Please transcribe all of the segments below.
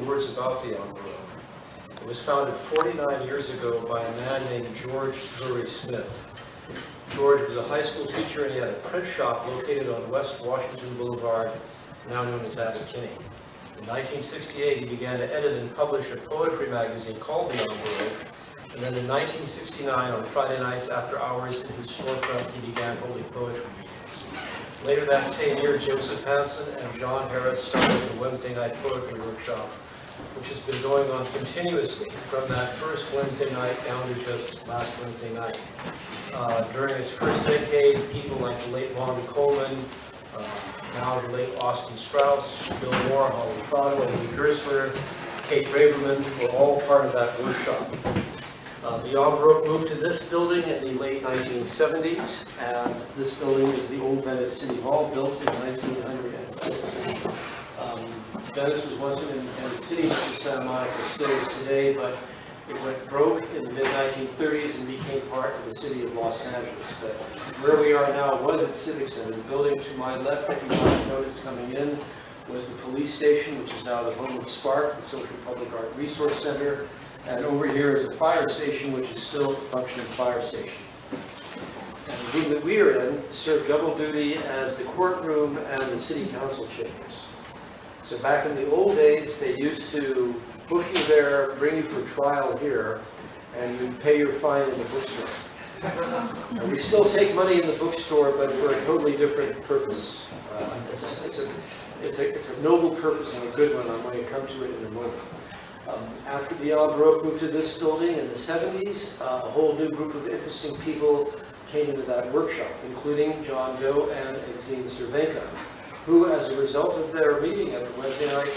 words about the Baroque. It was founded 49 years ago by a man named George Drury Smith. George was a high school teacher and he had a print shop located on West Washington Boulevard, now known as Abbot Kinney. In 1968, he began to edit and publish a poetry magazine called the Baroque, and then in 1969, on Friday nights after hours in his storefront, he began holding poetry meetings. Later that same year, Joseph Hansen and John Harris started the Wednesday night poetry workshop, which has been going on continuously from that first Wednesday night down to just last Wednesday night. During its first decade, people like the late Lonnie Coleman, now the late Austin Strauss, Bill Moore, Holly Prado, Lee Gersler, Kate Braverman were all part of that workshop. The Baroque moved to this building in the late 1970s, and this building is the old Venice City Hall, built in 1906. Venice was once an independent city, such as Santa Monica still is today, but it went broke in the mid-1930s and became part of the city of Los Angeles. But where we are now was at Civic Center. The building to my left that you might notice coming in was the police station, which is now the home of Spark, the Social Public Art Resource Center. And over here is a fire station, which is still a functioning fire station. And the room that we are in served double duty as the courtroom and the city council chambers. So back in the old days, they used to book you there, bring you for trial here, and you'd pay your fine in the bookstore. And we still take money in the bookstore, but for a totally different purpose. It's a noble purpose and a good one. I'm going to come to it in a moment. After the Baroque moved to this building in the 70s, a whole new group of interesting people came into that workshop, including John Doe and Exene Cervenka, who, as a result of their meeting at the Wednesday night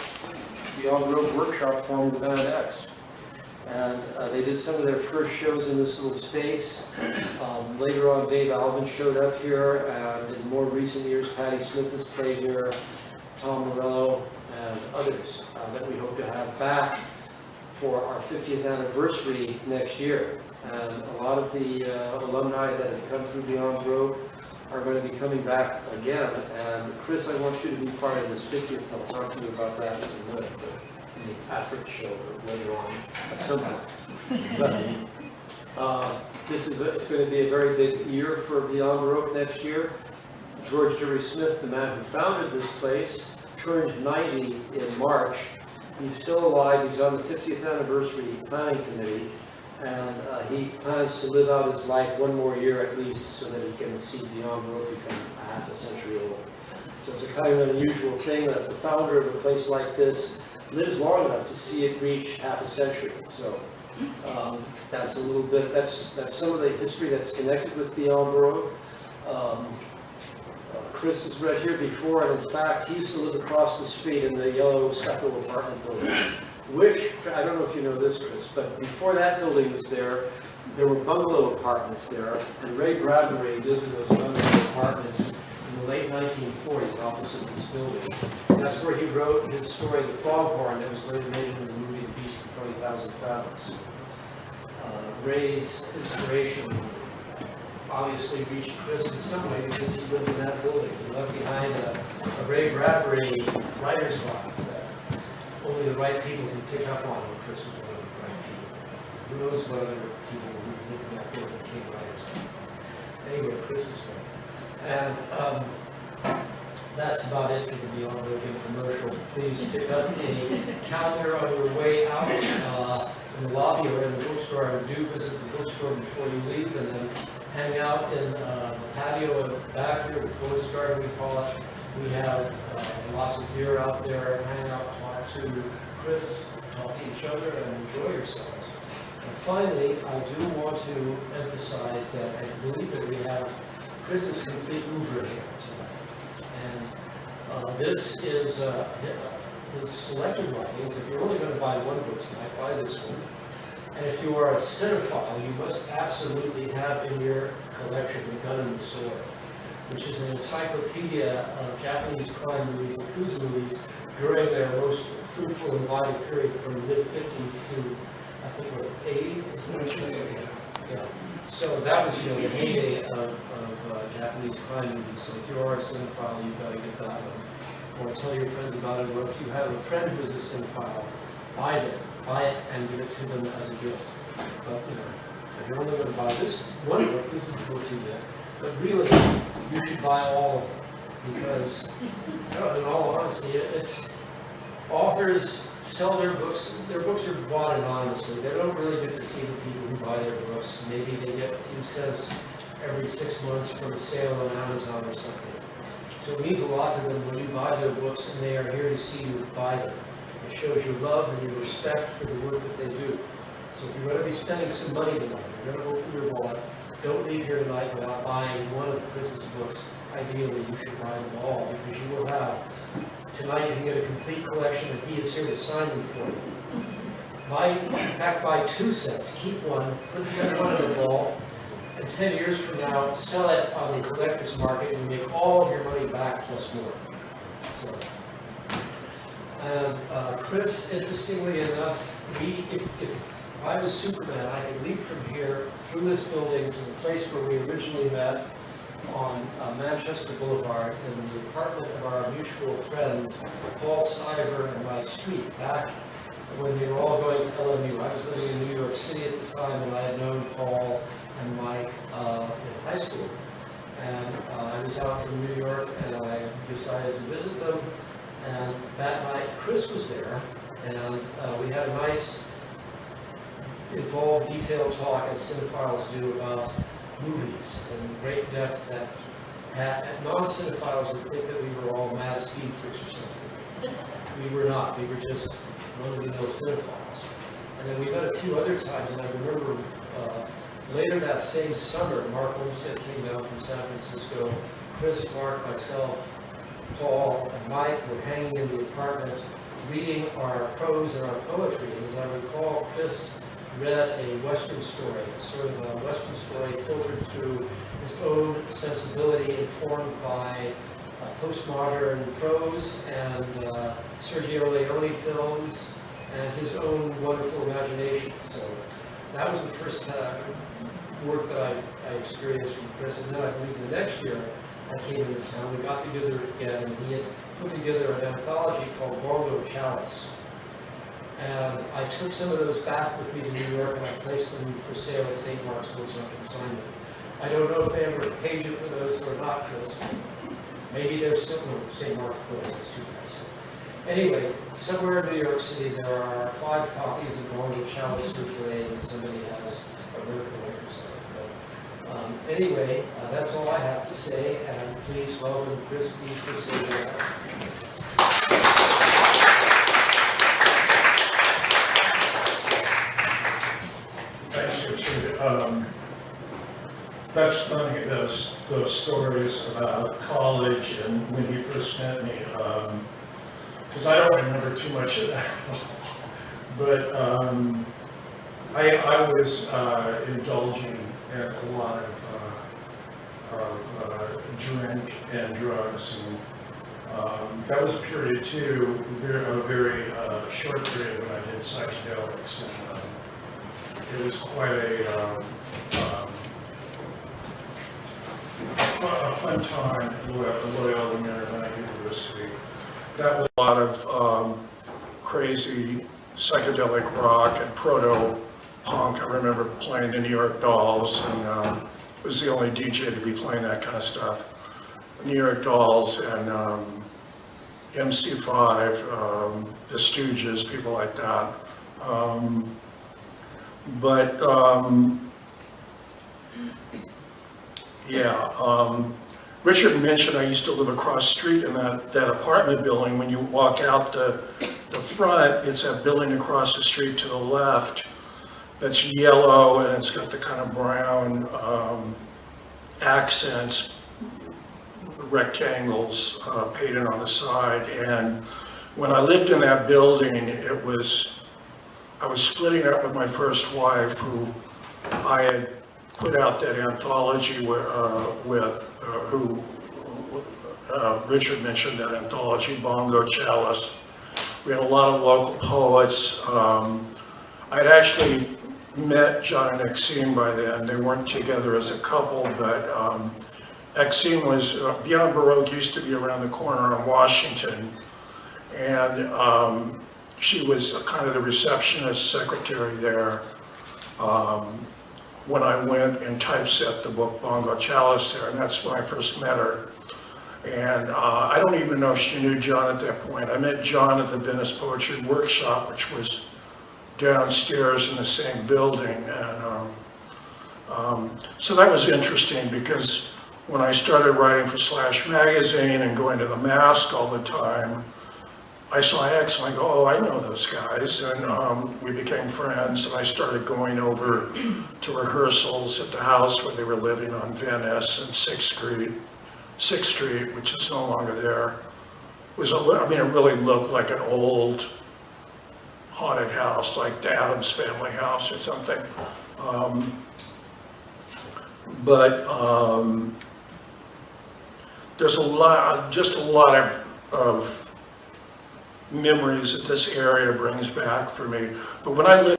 the Baroque workshop, formed the Band X. And they did some of their first shows in this little space. Later on, Dave Alvin showed up here, and in more recent years, Patti Smith has played here, Tom Morello, and others that we hope to have back for our 50th anniversary next year. And a lot of the alumni that have come through the Baroque are going to be coming back again. And Chris, I want you to be part of this 50th. I'll talk to you about that in a minute, after the show or later on at some point. But it's going to be a very big year for the Baroque next year. George Drury Smith, the man who founded this place, turned 90 in March. He's still alive. He's on the 50th anniversary planning committee, and he plans to live out his life one more year at least so that he can see the Baroque become a half a century old. So it's a kind of an unusual thing that the founder of a place like this lives long enough to see it reach half a century. So that's a little bit, that's some of the history that's connected with the Baroque. Chris has read here before, and in fact, he used to live across the street in the yellow stucco apartment building, which, I don't know if you know this, Chris, but before that building was there were bungalow apartments there, and Ray Bradbury lived in those bungalow apartments in the late 1940s opposite this building. And that's where he wrote his story, The Foghorn, that was later made into the movie The Beast from 20,000 Fathoms. Ray's inspiration obviously reached Chris in some way because he lived in that building. He left behind a Ray Bradbury writer's block that only the right people can pick up on when Chris was one of the right people. Who knows what other people who lived in that building became writers. Anyway, Chris is great. And that's about it for the Baroque commercial. Please pick up a calendar on your way out in the lobby or in the bookstore. And do visit the bookstore before you leave, and then hang out in the patio in the back here, the Poets Garden we call it. We have lots of beer out there. Hang out, talk to Chris, talk to each other, and enjoy yourselves. And finally, I do want to emphasize that I believe that we have Chris's complete oeuvre here tonight. And this is his selected writings. If you're only going to buy one book tonight, buy this one. And if you are a cinephile, you must absolutely have in your collection The Gun and the Sword, which is an encyclopedia of Japanese crime movies and Yakuza movies during their most fruitful and vital period from the mid-50s to, I think, what, 80? Yeah. So that was, the heyday of Japanese crime movies. So if you are a cinephile, you've got to get that one. Or tell your friends about it. Or if you have a friend who's a cinephile, buy it and give it to them as a gift. But, you know, if you're only going to buy this one book, this is the book you get. But really, you should buy all of them, because, you know, in all honesty, it's authors sell their books are bought anonymously. They don't really get to see the people who buy their books. Maybe they get a few cents every 6 months from a sale on Amazon or something. So it means a lot to them when you buy their books and they are here to see you buy them. It shows your love and your respect for the work that they do. So if you're going to be spending some money tonight, you're going to open your wallet, don't leave here tonight without buying one of Chris's books. Ideally, you should buy them all, because you will have, tonight you can get a complete collection and he is here to sign them for you. In fact, buy 2 sets, keep one, put the other one in the wall, and 10 years from now, sell it on the collector's market and make all of your money back plus more. So, and Chris, interestingly enough, if I was Superman, I could leap from here through this building to the place where we originally met on Manchester Boulevard in the apartment of our mutual friends, Paul Stiver and Mike Street, back when they were all going to LMU. I was living in New York City at the time, and I had known Paul and Mike in high school. And I was out from New York, and I decided to visit them. And that night, Chris was there, and we had a nice, involved, detailed talk, as cinephiles do, about movies in great depth that non-cinephiles would think that we were all mad speed freaks or something. We were not. We were just run-of-the-mill cinephiles. And then we met a few other times, and I remember later that same summer, Mark Olmstead came down from San Francisco. Chris, Mark, myself, Paul, and Mike were hanging in the apartment reading our prose and our poetry. And as I recall, Chris read a Western story, sort of a Western story filtered through his own sensibility, informed by postmodern prose and Sergio Leone films and his own wonderful imagination. So that was the first work that I experienced from Chris. And then I believe the next year I came into town, we got together again, and he had put together an anthology called Bongo Chalice. And I took some of those back with me to New York, and I placed them for sale at St. Mark's Books on consignment. I don't know if they ever paid you for those or not, Chris. Maybe they're still in St. Mark's Books. That's too bad. So, anyway, somewhere in New York City, there are 5 copies of Bongo Chalice circulating, and somebody has a vertical or something. But anyway, that's all I have to say, and please welcome Chris D. Thanks, Richard. That's funny, those stories about college and when he first met me, because I don't remember too much of that. But I was indulging in a lot of drink and drugs, and that was a period too, a very short period when I did psychedelics, and it was quite a fun time at Loyola Marymount University. That was a lot of crazy psychedelic rock and proto-punk. I remember playing the New York Dolls, and was the only DJ to be playing that kind of stuff. New York Dolls and MC5, the Stooges, people like that. Richard mentioned I used to live across the street in that apartment building. When you walk out the front, it's that building across the street to the left that's yellow, and it's got the kind of brown accents, rectangles painted on the side. And when I lived in that building, I was splitting up with my first wife, who I had put out that anthology with who Richard mentioned, that anthology, Bongo Chalice. We had a lot of local poets. I'd actually met John and Exene by then. They weren't together as a couple, but Exene was, Beyond Baroque used to be around the corner on Washington. And she was kind of the receptionist secretary there. When I went and typeset the book Bongo Chalice there, and that's when I first met her. And I don't even know if she knew John at that point. I met John at the Venice Poetry Workshop, which was downstairs in the same building. And so that was interesting because when I started writing for Slash Magazine and going to the Mask all the time, I saw X and I go, oh, I know those guys. And we became friends, and I started going over to rehearsals at the house where they were living on Venice and 6th Street, which is no longer there. It really looked like an old haunted house, like the Addams Family house or something. There's a lot of memories that this area brings back for me. But when I lived